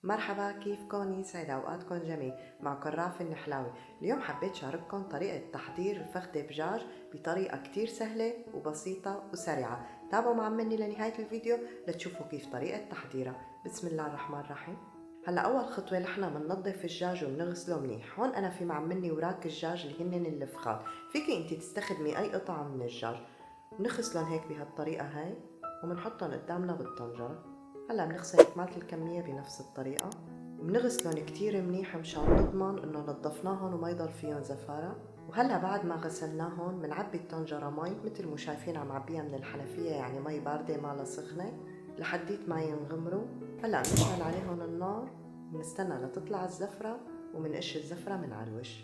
مرحبا، كيفكن؟ يسعد اوقاتكن جميل. معكم رافي النحلاوي. اليوم حبيت شارككم طريقة تحضير الفخدة بجاج بطريقة كتير سهلة وبسيطة وسريعة. تابعوا مع مني لنهاية الفيديو لتشوفوا كيف طريقة تحضيرها. بسم الله الرحمن الرحيم. هلا اول خطوة نحن بننظف الدجاج وبنغسله منيح. هون انا في معملني وراك الدجاج اللي هن الفخاد. فيكي انتي تستخدمي اي قطعة من الدجاج. بنغسلن هيك بهالطريقة هاي وبنحطن قدامنا بالطنجرة. هلا بنغسل كمالة الكمية بنفس الطريقة وبنغسلن كتير منيح مشان نضمن انه نظفناهن وما يضل فيهم زفارة. وهلا بعد ما غسلناهن بنعبي الطنجرة مي مثل ما شايفين عم عبيها من الحنفية، يعني مي باردة مالها سخنة لحديت ما ينغمروا. هلا بنشعل عليهم النار وبنستنى لتطلع الزفرة ومنقش الزفرة من على الوش.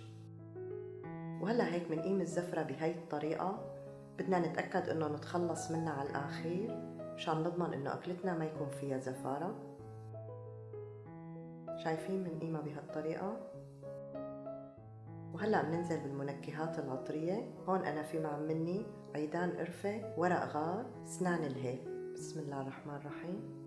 وهلا هيك منقيم الزفرة بهاي الطريقة. بدنا نتأكد انه نتخلص منها على الأخير مشان نضمن انه اكلتنا ما يكون فيها زفارة. شايفين منقيمها بهالطريقة. وهلا بننزل بالمنكهات العطرية. هون انا في معملني عيدان قرفة، ورق غار، اسنان الهيل. بسم الله الرحمن الرحيم.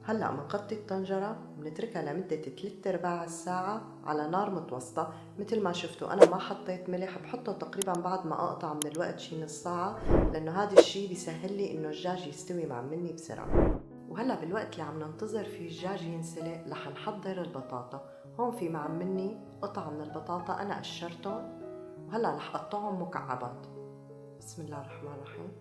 هلا بنغطي الطنجرة وبنتركها لمدة 3/4 ساعة على نار متوسطة. مثل ما شفتوا انا ما حطيت ملح، بحطه تقريبا بعد ما اقطع من الوقت شي نص ساعة، لانه هذا الشي بيسهل لي انه الدجاج يستوي مع مني بسرعة. وهلا بالوقت اللي عم ننتظر فيه الدجاج ينسلق رح نحضر البطاطا. هون في معملني قطع من البطاطا انا قشرتهم وهلا رح اقطعهم مكعبات. بسم الله الرحمن الرحيم.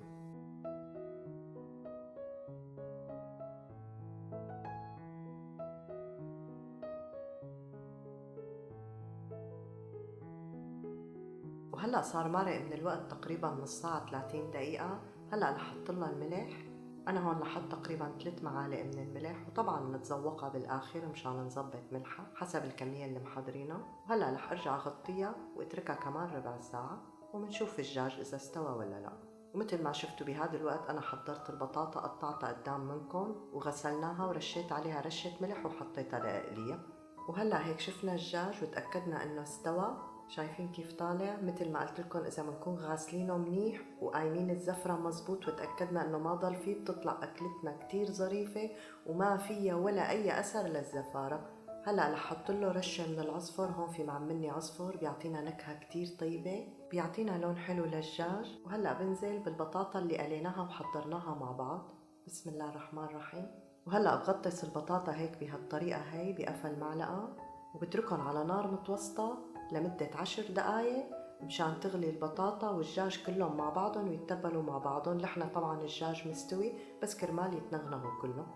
وهلا صار مرق من الوقت تقريبا نص ساعة 30 دقيقة. هلا رح احط لها الملح. انا هون رح احط تقريبا 3 معالق من الملح، وطبعا بنتذوقها بالاخر مشان نظبط ملحها حسب الكمية اللي محضرينها. وهلا رح ارجع اغطيها واتركها كمان ربع ساعة ومنشوف الدجاج اذا استوى ولا لا. ومثل ما شفتوا بهذا الوقت انا حضرت البطاطا، قطعتها قدام منكم وغسلناها ورشيت عليها رشة ملح وحطيتها لأقليها. وهلا هيك شفنا الدجاج وتأكدنا انه استوى. شايفين كيف طالع؟ مثل ما قلت لكم اذا بنكون غاسلينه منيح وقايمين الزفرة مزبوط وتأكدنا انه ما ضل فيه، بتطلع اكلتنا كتير ظريفة وما فيها ولا اي اثر للزفارة. هلا رح احط له رشة من العصفر. هون في معملني عصفر بيعطينا نكهة كتير طيبة، بيعطينا لون حلو للدجاج. وهلا بنزل بالبطاطا اللي قليناها وحضرناها مع بعض. بسم الله الرحمن الرحيم. وهلا بغطس البطاطا هيك بهالطريقة هي بقفل معلقة وبتركهم على نار متوسطة لمدة 10 دقايق مشان تغلي البطاطا والدجاج كلهم مع بعضهم ويتبلوا مع بعضهم. لحنا طبعا الدجاج مستوي بس كرمال يتنغنغوا كلهم.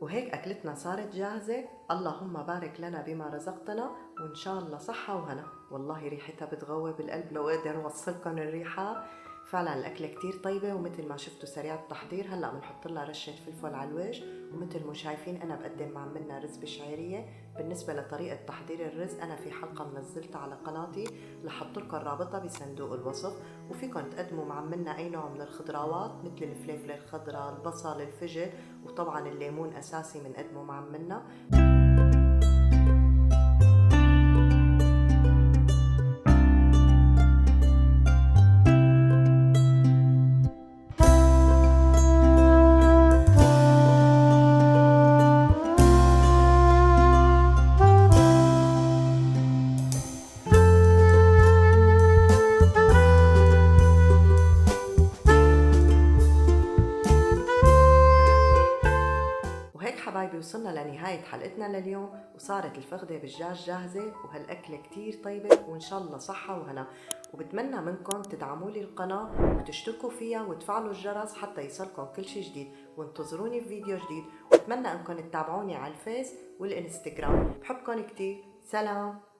وهيك أكلتنا صارت جاهزة. اللهم بارك لنا بما رزقتنا، وإن شاء الله صحة وهنا. والله ريحتها بتغوي بالقلب لو أقدر أوصلكم الريحة. فعلا الأكلة كتير طيبة ومثل ما شفتوا سريع التحضير. هلأ بنحط لها رشة فلفل على الوجه. ومثل ما شايفين أنا بقدم معملنا رز بشعيرية. بالنسبة لطريقة تحضير الرز أنا في حلقة منزلتها على قناتي، رح أحط لكم رابطها بصندوق الوصف. وفيكم تقدموا معملنا أي نوع من الخضروات مثل الفلفل الخضراء، البصل، الفجل، وطبعا الليمون أساسي بنقدمه معملنا. وهيك حبايبي وصلنا لنهاية حلقتنا لليوم، وصارت الفخدة بالدجاج جاهزة وهالأكلة كتير طيبة وإن شاء الله صحة وهنا. وبتمنى منكم تدعموا لي القناة وتشتركوا فيها وتفعلوا الجرس حتى يصلكم كل شي جديد، وانتظروني في فيديو جديد. واتمنى انكم تتابعوني على الفيس والانستغرام. بحبكم كتير. سلام.